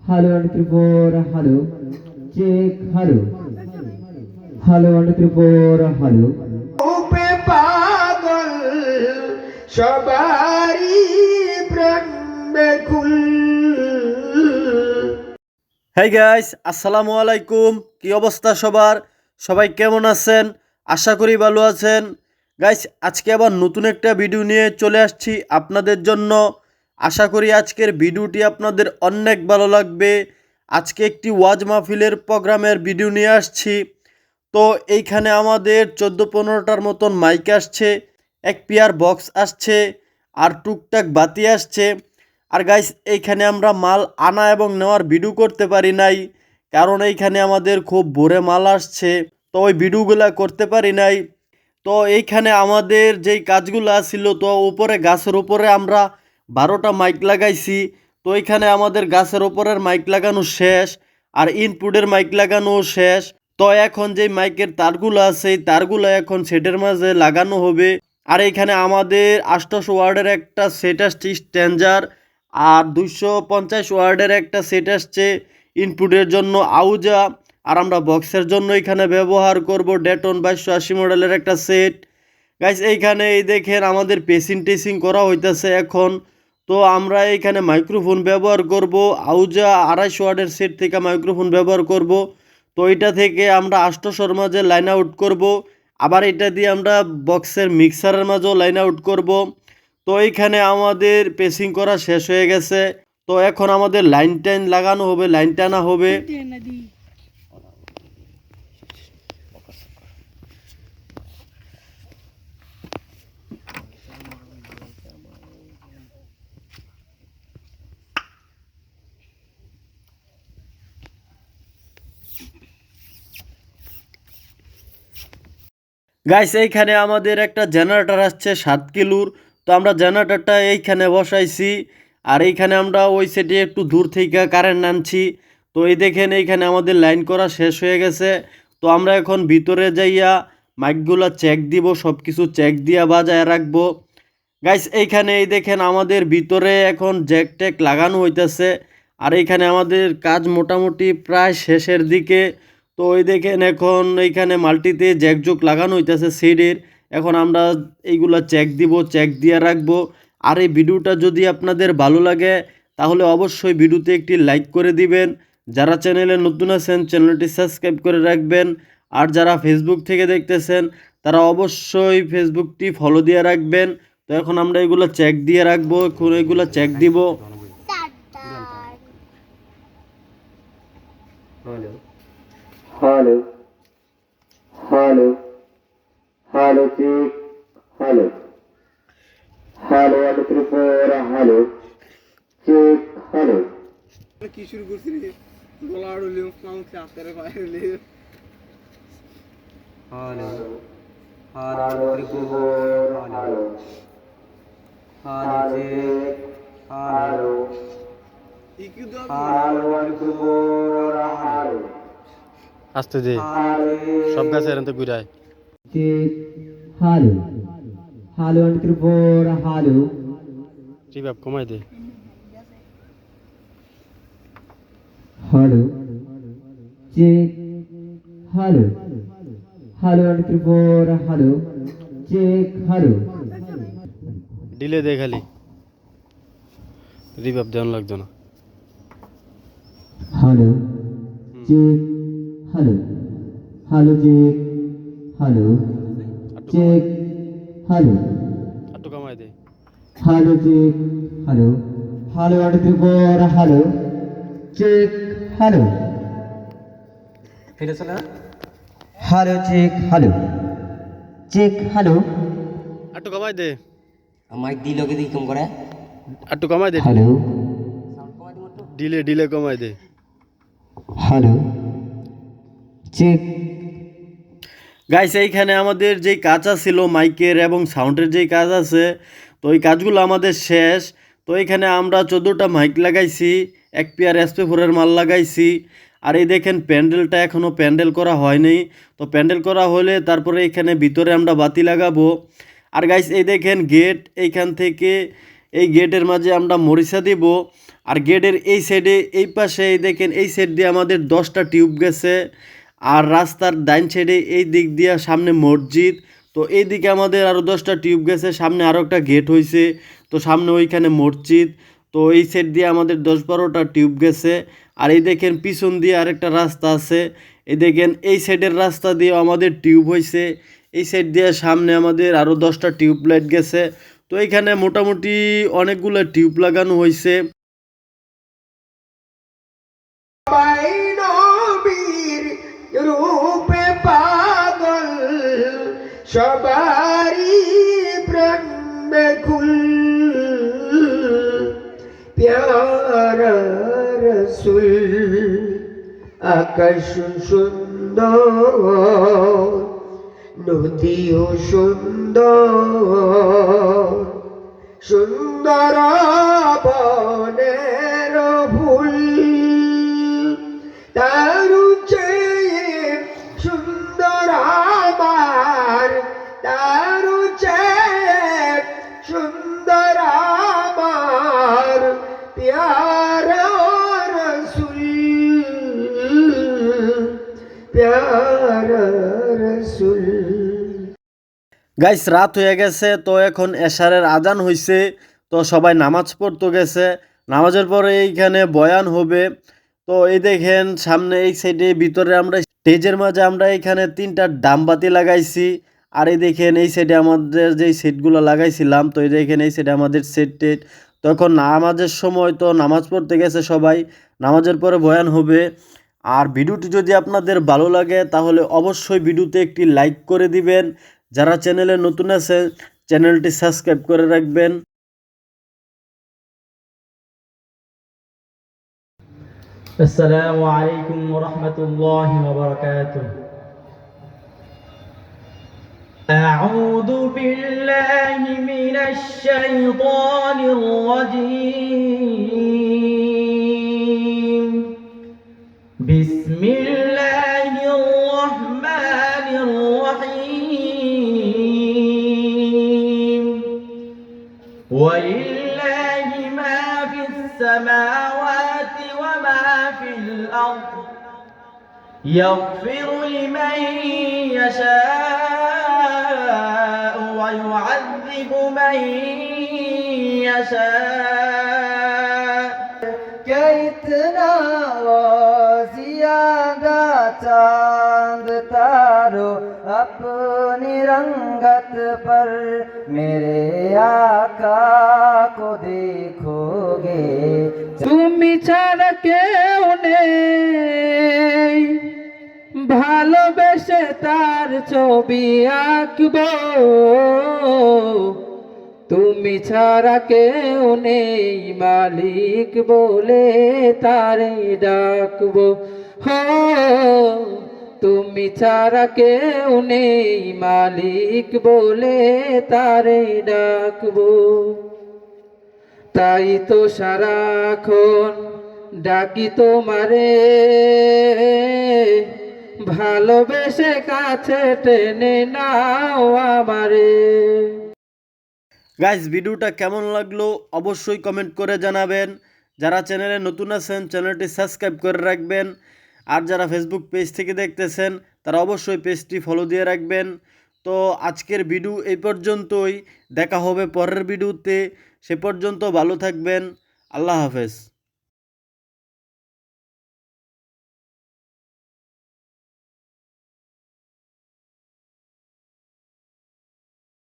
Hello and Tripura, hello. Check, hello. Hello and Tripura, hello. উপে পাগল সবারই প্রেম বেকুল। হ্যাঁ guys, আসসালামু আলাইকুম। কি অবস্থা সবার? সবাই কেমন আছেন? আশা করি ভালো আছেন। গাইস, আজকে আবার নতুন একটা ভিডিও নিয়ে চলে আসছি আপনাদের জন্য। আশা করি আজকের ভিডিওটি আপনাদের অনেক ভালো লাগবে। আজকে একটি ওয়াজ মাহফিলের প্রোগ্রামের ভিডিও নিয়ে আসছি। তো এইখানে আমাদের 14-15টার মতন মাইক আসছে, এক পেয়ার বক্স আসছে, আর টুকটাক বাতি আসছে। আর গাইস, এইখানে আমরা মাল আনা এবং নেওয়ার ভিডিও করতে পারি নাই, কারণ এইখানে আমাদের খুব ভোরে মাল আসছে, তো ওই ভিডিওগুলা করতে পারি নাই। তো এইখানে আমাদের যেই কাজগুলো ছিল, তো উপরে গাছের উপরে আমরা 12টা মাইক লাগাইছি। তো এইখানে আমাদের গাছের উপরের মাইক লাগানো শেষ, আর ইনপুটের মাইক লাগানো শেষ। তো এখন যে মাইকের তারগুলো আছে, এই তারগুলো এখন সেটের মাঝে লাগানো হবে। আর এইখানে আমাদের 800 ওয়ার্ডের একটা সেট আসছে স্ট্যান্ডার, আর 250 ওয়ার্ডের একটা সেট আসছে ইনপুটের জন্য আউজা। আর আমরা বক্সের জন্য এখানে ব্যবহার করব ডেটন 2280 মডেলের একটা সেট। গাইস, এইখানে এই দেখেন আমাদের পেসিং টেসিং করা হইতেছে এখন। তো আমরা এইখানে মাইক্রোফোন ব্যবহার করব আউজা 250 ওয়াটের সেট থেকে মাইক্রোফোন ব্যবহার করব। তো এটা থেকে আমরা 800 মাঝে লাইন আউট করব, আবার এটা দিয়ে আমরা বক্সের মিক্সারের মাঝেও লাইন আউট করব। তো এইখানে আমাদের পেসিং করা শেষ হয়ে গেছে। তো এখন আমাদের লাইন টাইন লাগানো হবে, লাইন টানা হবে। গাইস, এইখানে আমাদের একটা জেনারেটর আসছে 7 কিলোর। তো আমরা জেনারেটরটা এইখানে বসাইছি, আর এইখানে আমরা ওই সেটে একটু দূর থেকে কারেন্ট আনছি। তো এই দেখেন এইখানে আমাদের লাইন করা শেষ হয়ে গেছে। তো আমরা এখন ভিতরে যাইয়া মাইকগুলা চেক দিব, সব কিছু চেক দিয়া বাজায় রাখবো। গাইস, এইখানে এই দেখেন আমাদের ভিতরে এখন জ্যাক ট্যাক লাগানো হইতেছে, আর এইখানে আমাদের কাজ মোটামুটি প্রায় শেষের দিকে। তো ওই দেখেন এখন এইখানে মাল্টিতে জ্যাক জোক লাগানো হইতেছে সিডের। এখন আমরা এইগুলা চেক দিব, চেক দিয়ে রাখবো। আর এই ভিডিওটা যদি আপনাদের ভালো লাগে, তাহলে অবশ্যই ভিডিওতে একটি লাইক করে দিবেন। যারা চ্যানেলে নতুন আছেন, চ্যানেলটি সাবস্ক্রাইব করে রাখবেন। আর যারা ফেসবুক থেকে দেখতেছেন, তারা অবশ্যই ফেসবুকটি ফলো দিয়ে রাখবেন। তো এখন আমরা এগুলো চেক দিয়ে রাখবো, এখন এগুলো চেক দিব। Hello. Hello. Hello, check. Hello. Hello and Tripura, hello. Check, hello. কি শুরু করছি রে? গলা আড়লে মাউস আস্তে বাইরে। Hello, hello, Tripura, hello, hello, check, hello, ইকি দাও। hello, Tripura, hello, আসতে দে, সব গাছে এরন্ত ঘুরায়। Check, hello. Hello and Tripura, hello. Reverb কমাই দে। Hello. Check, hello. Hello and Tripura, hello. Check, hello. Delay দে খালি, রিভাব দেওয়ান লাগতো না। Hello. Check, hello. Hello, check, hello. Check, hello. একটু কমাই দে। Hello, check, hello. Hello and Tripura, hello. Check, hello. ফিরে চলে Hello, check, hello. Check, hello. একটু কমাই দে, মাইক দিল কি কম করে একটু কমাই দে। Hello. ডিলে ডিলে কমাই দে। Hello. Check. গাইস, এইখানে আমাদের যেই কাজ ছিল মাইকের এবং সাউন্ডের যেই কাজ আছে, তো এই কাজগুলো আমাদের শেষ। তো এইখানে আমরা 14টা মাইক লাগাইছি, এক পেয়ার SP4 মাল লাগাইছি। আর এই দেখেন প্যান্ডেলটা এখনও প্যান্ডেল করা হয়নি। তো প্যান্ডেল করা হলে তারপরে এখানে ভিতরে আমরা বাতি লাগাবো। আর গাইস, এই দেখেন গেট, এইখান থেকে এই গেটের মাঝে আমরা মরিচা দিব। আর গেটের এই সাইডে এই পাশে এই দেখেন এই সাইড দিয়ে আমাদের 10টা টিউব গেছে। আর রাস্তার ডাইন সাইডে এই দিক দিয়ে সামনে মসজিদ, তো এই দিকে আমাদের আরও 10টা টিউব গেছে, সামনে আরও একটা গেট হয়েছে, তো সামনে ওইখানে মসজিদ। তো এই সাইড দিয়ে আমাদের 10-12টা টিউব গেছে। আর এই দেখেন পিছন দিয়ে আরেকটা রাস্তা আছে, এই দেখেন এই সাইডের রাস্তা দিয়ে আমাদের টিউব হয়েছে। এই সাইড দিয়ে সামনে আমাদের আরও 10টা টিউব লাইট গেছে। তো এইখানে মোটামুটি অনেকগুলো টিউব লাগানো হয়েছে। সবাই নবীর রূপে পাগল, সবারই প্রাণ বেকুল, প্যারা রসুল আকাশ সুন্দর, নদীও সুন্দর, সুন্দর বনের ফুল, তারু চেয়ে সুন্দর আমার, তারু চেয়ে সুন্দর আমার প্যারা রসুল, প্যারা রসুল। গাইস রাত হয়ে গেছে, তো এখন এশারের আজান হয়েছে, তো সবাই নামাজ পড়তে গেছে। নামাজের পরে এইখানে বয়ান হবে। তো এই দেখেন সামনে এই সাইডে ভিতরে আমরা স্টেজের মাঝে আমরা এখানে 3টা ডামবাতি লাগাইছি। আর এই দেখেন এই সাইডে আমাদের যেই সেটগুলো লাগাইছিলাম, তো এই দেখেন এই সাইডে আমাদের সেট টেট। তখন নামাজের সময় তো নামাজ পড়তে গেছে সবাই, নামাজের পরে বয়ান হবে। আর ভিডিওটি যদি আপনাদের ভালো লাগে তাহলে অবশ্যই ভিডিওতে একটি লাইক করে দিবেন। যারা চ্যানেলে নতুন আছে চ্যানেলটি সাবস্ক্রাইব করে রাখবেন। السلام عليكم ورحمة الله وبركاته. أعوذ بالله من الشيطان الرجيم. بسم الله الرحمن الرحيم. ولله ما في السماوات وما في الأرض. يغفر لمن يشاء ويعذب من يشاء. कितना ज़्यादा चांद तारो अपनी रंगत पर, मेरे आका को देखोगे তুমি ছাড়া কেউ নেই, ভালোবেসে তার ছবি আঁকবো, তুমি ছাড়া কেউ নেই মালিক বলে তারে ডাকবো, হো তুমি ছাড়া কেউ নেই মালিক বলে তারে ডাকবো। তাই তো সারাক্ষণ ডাকি তোমারে, ভালোবেসে কাছে টেনে নাও আমারে। গাইস ভিডিওটা কেমন লাগলো অবশ্যই কমেন্ট করে জানাবেন। যারা চ্যানেলে নতুন আছেন চ্যানেলটি সাবস্ক্রাইব করে রাখবেন। আর যারা ফেসবুক পেজ থেকে দেখতেছেন তারা অবশ্যই পেজটি ফলো দিয়ে রাখবেন। তো আজকের ভিডিও এই পর্যন্তই, দেখা হবে পরের ভিডিওতে। সে পর্যন্ত ভালো থাকবেন। আল্লাহ হাফেজ।